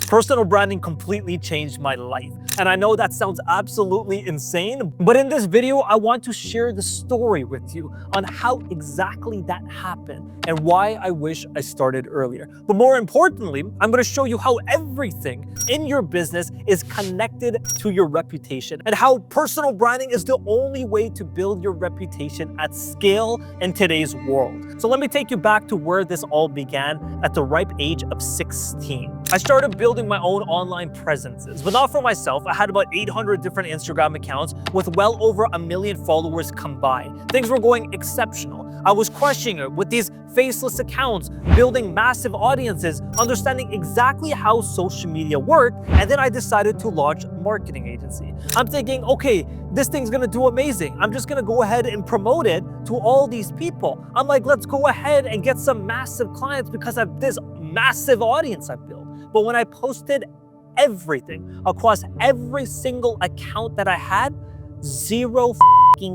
Personal branding completely changed my life. And I know that sounds absolutely insane, but in this video, I want to share the story with you on how exactly that happened and why I wish I started earlier. But more importantly, I'm going to show you how everything in your business is connected to your reputation and how personal branding is the only way to build your reputation at scale in today's world. So let me take you back to where this all began at the ripe age of 16. I started building my own online presences, but not for myself. I had about 800 different Instagram accounts with well over 1 million followers combined. Things were going exceptional. I was crushing it with these faceless accounts, building massive audiences, understanding exactly how social media worked, and then I decided to launch a marketing agency. I'm thinking, okay, this thing's gonna do amazing. I'm just gonna go ahead and promote it to all these people. I'm like, let's go ahead and get some massive clients because I have this massive audience I built. But when I posted everything across every single account that I had, zero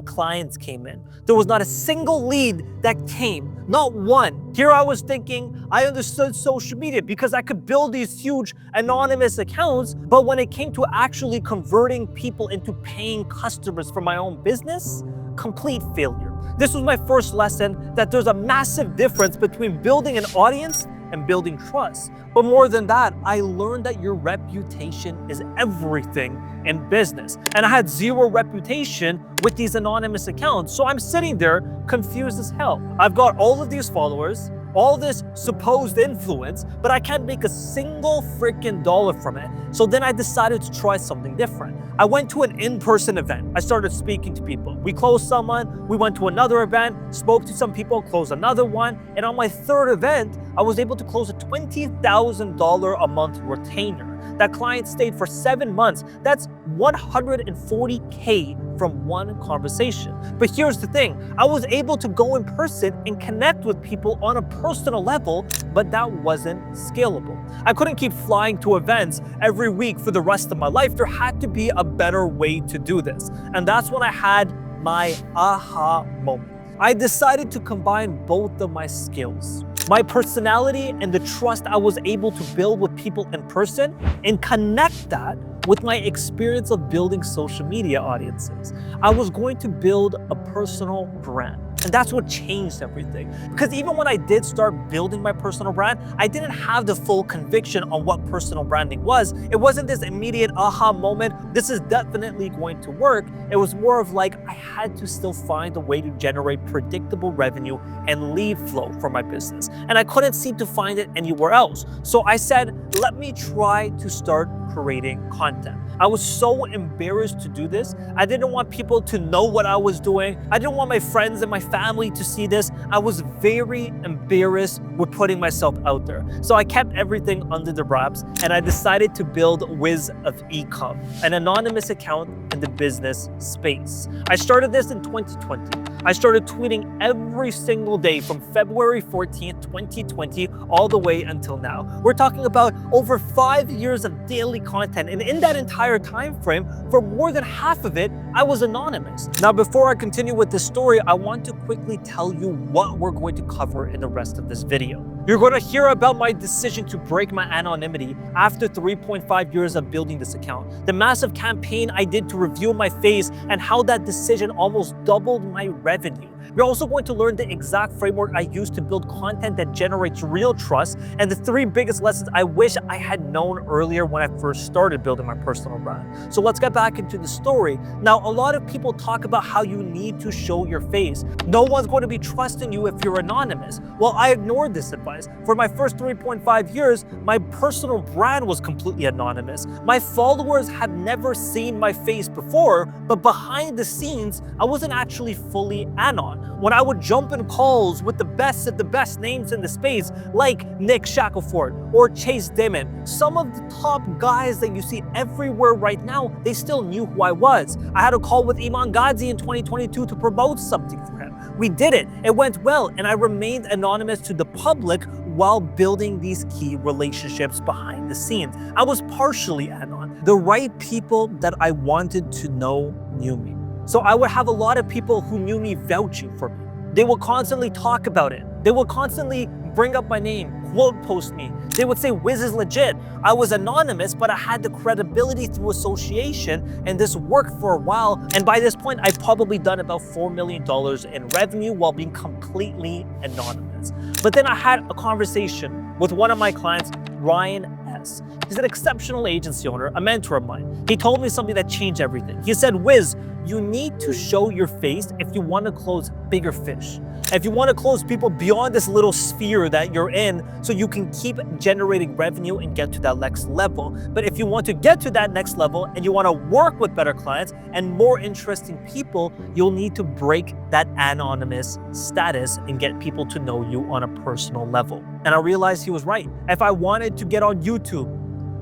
clients came in. There was not a single lead that came, not one. Here I was thinking I understood social media because I could build these huge anonymous accounts, but when it came to actually converting people into paying customers for my own business, complete failure. This was my first lesson that there's a massive difference between building an audience and building trust. But more than that, I learned that your reputation is everything in business. And I had zero reputation with these anonymous accounts. So I'm sitting there confused as hell. I've got all of these followers, all this supposed influence, but I can't make a single freaking dollar from it. So then I decided to try something different. I went to an in-person event. I started speaking to people. We closed someone, we went to another event, spoke to some people, closed another one. And on my third event, I was able to close a $20,000 a month retainer. That client stayed for 7 months. That's $140K from one conversation. But here's the thing, I was able to go in person and connect with people on a personal level, but that wasn't scalable. I couldn't keep flying to events every week for the rest of my life. There had to be a better way to do this. And that's when I had my aha moment. I decided to combine both of my skills, my personality and the trust I was able to build with people in person, and connect that with my experience of building social media audiences. I was going to build a personal brand. And that's what changed everything. Because even when I did start building my personal brand, I didn't have the full conviction on what personal branding was. It wasn't this immediate aha moment, this is definitely going to work. It was more of like, I had to still find a way to generate predictable revenue and lead flow for my business. And I couldn't seem to find it anywhere else. So I said, let me try to start creating content. I was so embarrassed to do this. I didn't want people to know what I was doing. I didn't want my friends and my family to see this. I was very embarrassed with putting myself out there. So I kept everything under the wraps and I decided to build Wiz of Ecom, an anonymous account in the business space. I started this in 2020. I started tweeting every single day from February 14th, 2020, all the way until now. We're talking about over 5 years of daily content. And in that entire time frame, for more than half of it, I was anonymous. Now, before I continue with this story, I want to quickly tell you what we're going to cover in the rest of this video. You're going to hear about my decision to break my anonymity after 3.5 years of building this account, the massive campaign I did to reveal my face, and how that decision almost doubled my revenue. You're also going to learn the exact framework I use to build content that generates real trust, and the 3 biggest lessons I wish I had known earlier when I first started building my personal brand. So let's get back into the story. Now, a lot of people talk about how you need to show your face. No one's going to be trusting you if you're anonymous. Well, I ignored this advice. For my first 3.5 years, my personal brand was completely anonymous. My followers have never seen my face before, but behind the scenes, I wasn't actually fully anon. When I would jump in calls with the best of the best names in the space, like Nick Shackelford or Chase Dimon, some of the top guys that you see everywhere right now, they still knew who I was. I had a call with Iman Gadzhi in 2022 to promote something for him. We did it. It went well, and I remained anonymous to the public while building these key relationships behind the scenes. I was partially anon. The right people that I wanted to know knew me. So I would have a lot of people who knew me vouching for me. They would constantly talk about it. They would constantly bring up my name, quote post me, They would say Wiz is legit. I was anonymous, but I had the credibility through association, and this worked for a while. And by this point, I'd probably done about $4 million in revenue while being completely anonymous. But then I had a conversation with one of my clients, Ryan S. He's an exceptional agency owner, a mentor of mine. He told me something that changed everything. He said, Wiz, you need to show your face if you want to close bigger fish. If you want to close people beyond this little sphere that you're in, so you can keep generating revenue and get to that next level. But if you want to get to that next level and you want to work with better clients and more interesting people, you'll need to break that anonymous status and get people to know you on a personal level. And I realized he was right. If I wanted to get on YouTube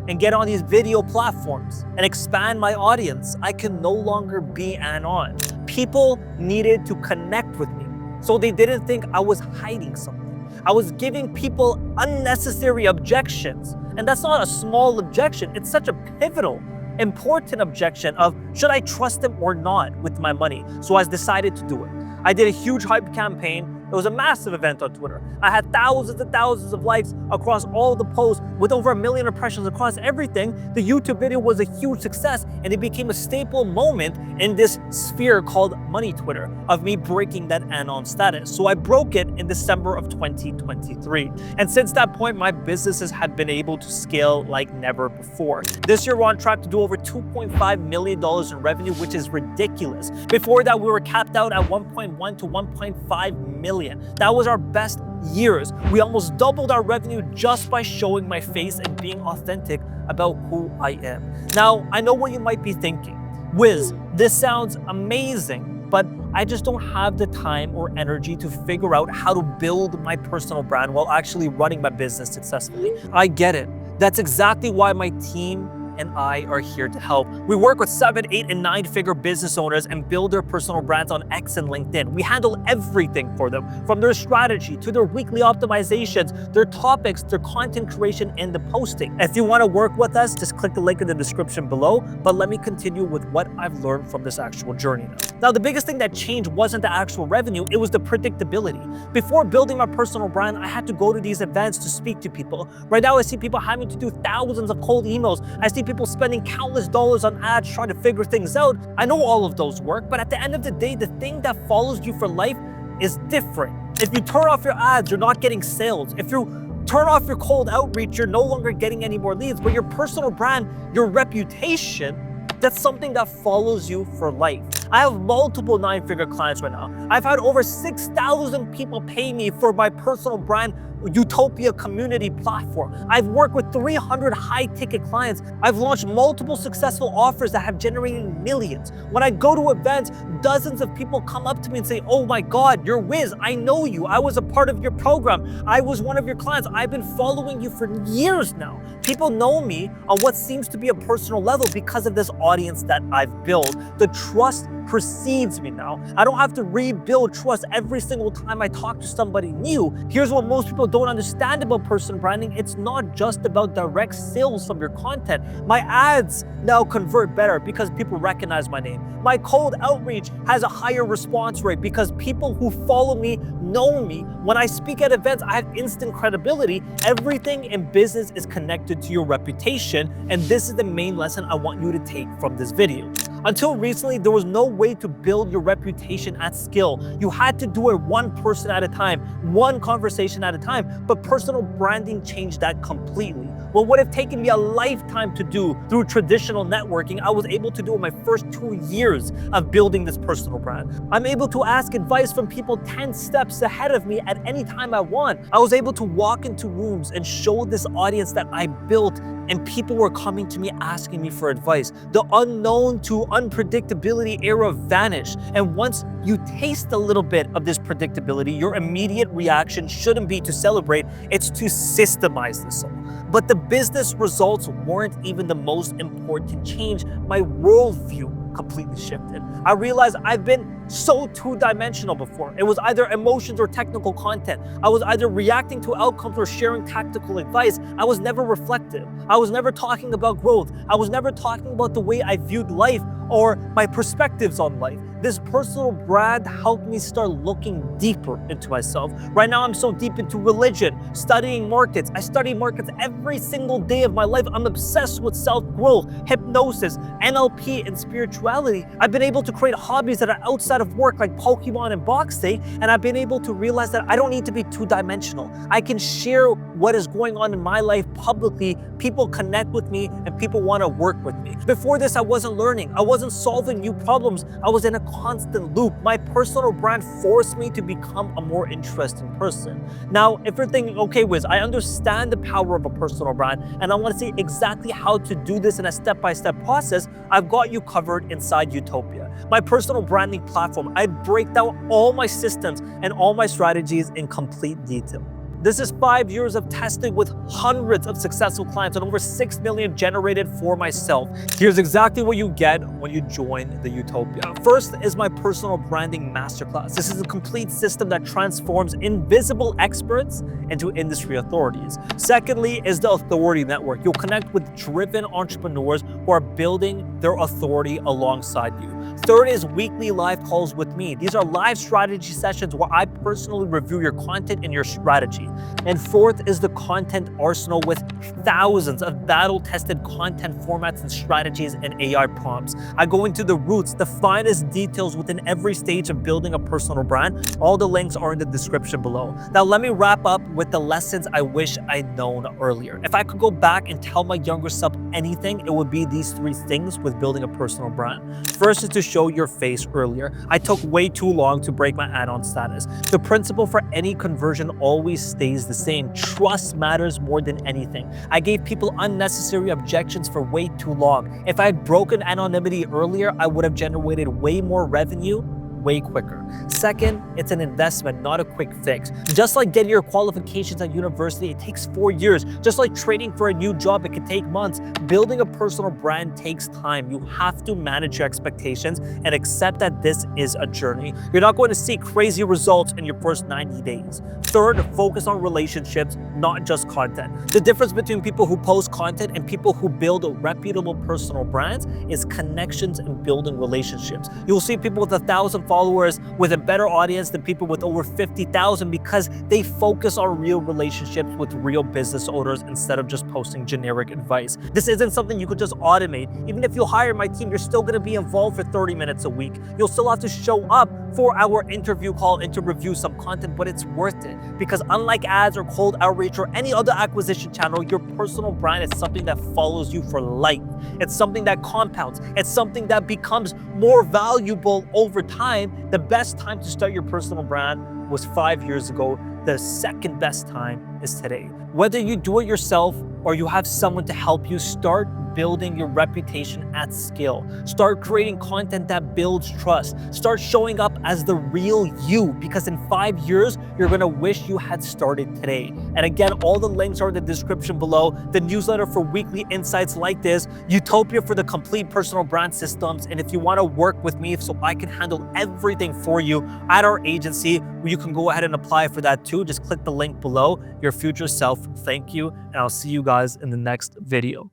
and get on these video platforms and expand my audience, I can no longer be anon. People needed to connect with me, so they didn't think I was hiding something. I was giving people unnecessary objections. And that's not a small objection. It's such a pivotal, important objection of, should I trust them or not with my money? So I decided to do it. I did a huge hype campaign. It was a massive event on Twitter. I had thousands and thousands of likes across all the posts with over 1 million impressions across everything. The YouTube video was a huge success, and it became a staple moment in this sphere called Money Twitter of me breaking that anon status. So I broke it in December of 2023. And since that point, my businesses have been able to scale like never before. This year, we're on track to do over $2.5 million in revenue, which is ridiculous. Before that, we were capped out at 1.1 to 1.5 million. That was our best years. We almost doubled our revenue just by showing my face and being authentic about who I am. Now, I know what you might be thinking. Wiz, this sounds amazing, but I just don't have the time or energy to figure out how to build my personal brand while actually running my business successfully. I get it. That's exactly why my team and I are here to help. We work with 7, 8, and 9-figure business owners and build their personal brands on X and LinkedIn. We handle everything for them, from their strategy to their weekly optimizations, their topics, their content creation, and the posting. If you want to work with us, just click the link in the description below. But let me continue with what I've learned from this actual journey now. The biggest thing that changed wasn't the actual revenue, it was the predictability. Before building my personal brand, I had to go to these events to speak to people. Right now, I see people having to do thousands of cold emails. I see people spending countless dollars on ads trying to figure things out. I know all of those work, but at the end of the day, the thing that follows you for life is different. If you turn off your ads, you're not getting sales. If you turn off your cold outreach, you're no longer getting any more leads. But your personal brand, your reputation, that's something that follows you for life. I have multiple 9-figure clients right now. I've had over 6,000 people pay me for my personal brand Utopia community platform. I've worked with 300 high-ticket clients. I've launched multiple successful offers that have generated millions. When I go to events, dozens of people come up to me and say, oh my God, you're Wiz. I know you. I was a part of your program. I was one of your clients. I've been following you for years now. People know me on what seems to be a personal level because of this audience that I've built. The trust precedes me now. I don't have to rebuild trust every single time I talk to somebody new. Here's what most people don't understand about personal branding. It's not just about direct sales from your content. My ads now convert better because people recognize my name. My cold outreach has a higher response rate because people who follow me know me. When I speak at events, I have instant credibility. Everything in business is connected to your reputation, and this is the main lesson I want you to take from this video. Until recently, there was no way to build your reputation at scale. You had to do it one person at a time, one conversation at a time, but personal branding changed that completely. What would have taken me a lifetime to do through traditional networking, I was able to do in my first 2 years of building this personal brand. I'm able to ask advice from people 10 steps ahead of me at any time I want. I was able to walk into rooms and show this audience that I built, and people were coming to me asking me for advice. The unknown to unpredictability era vanished. And once you taste a little bit of this predictability, your immediate reaction shouldn't be to celebrate, it's to systemize this all. But the business results weren't even the most important change. My worldview completely shifted. I realized I've been so two-dimensional before. It was either emotions or technical content. I was either reacting to outcomes or sharing tactical advice. I was never reflective. I was never talking about growth. I was never talking about the way I viewed life. or my perspectives on life. This personal brand helped me start looking deeper into myself. Right now, I'm so deep into religion, studying markets. I study markets every single day of my life. I'm obsessed with self-growth, hypnosis, NLP, and spirituality. I've been able to create hobbies that are outside of work, like Pokemon and boxing, and I've been able to realize that I don't need to be two-dimensional. I can share what is going on in my life publicly. People connect with me, and people want to work with me. Before this, I wasn't learning. I wasn't solving new problems. I was in a constant loop. My personal brand forced me to become a more interesting person. Now, if you're thinking, okay, Wiz, I understand the power of a personal brand, and I want to see exactly how to do this in a step-by-step process, I've got you covered inside Utopia. My personal branding platform. I break down all my systems and all my strategies in complete detail. This is 5 years of testing with hundreds of successful clients and over 6 million generated for myself. Here's exactly what you get when you join the Utopia. First is my personal branding masterclass. This is a complete system that transforms invisible experts into industry authorities. Secondly is the Authority Network. You'll connect with driven entrepreneurs who are building their authority alongside you. Third is weekly live calls with me. These are live strategy sessions where I personally review your content and your strategy. And fourth is the content arsenal with thousands of battle-tested content formats and strategies and AI prompts. I go into the roots, the finest details within every stage of building a personal brand. All the links are in the description below. Now let me wrap up with the lessons I wish I'd known earlier. If I could go back and tell my younger self anything, it would be these three things with building a personal brand. First is to show your face earlier. I took way too long to break my add-on status. The principle for any conversion always stays the same. Trust matters more than anything. I gave people unnecessary objections for way too long. If I had broken anonymity earlier, I would have generated way more revenue way quicker. Second, it's an investment, not a quick fix. Just like getting your qualifications at university, it takes 4 years. Just like training for a new job, it can take months. Building a personal brand takes time. You have to manage your expectations and accept that this is a journey. You're not going to see crazy results in your first 90 days. Third, focus on relationships, not just content. The difference between people who post content and people who build reputable personal brands is connections and building relationships. You'll see people with 1,000 followers with a better audience than people with over 50,000 because they focus on real relationships with real business owners instead of just posting generic advice. This isn't something you could just automate. Even if you hire my team, you're still going to be involved for 30 minutes a week. You'll still have to show up for our interview call and to review some content, but it's worth it because unlike ads or cold outreach or any other acquisition channel, your personal brand is something that follows you for life. It's something that compounds. It's something that becomes more valuable over time. The best time to start your personal brand was 5 years ago. The second best time is today. Whether you do it yourself or you have someone to help you, start building your reputation at scale. Start creating content that builds trust. Start showing up as the real you, because in 5 years, you're gonna wish you had started today. And again, all the links are in the description below. The newsletter for weekly insights like this, Utopia for the complete personal brand systems. And if you wanna work with me so I can handle everything for you at our agency, you can go ahead and apply for that too. Just click the link below. Your future self, thank you. And I'll see you guys in the next video.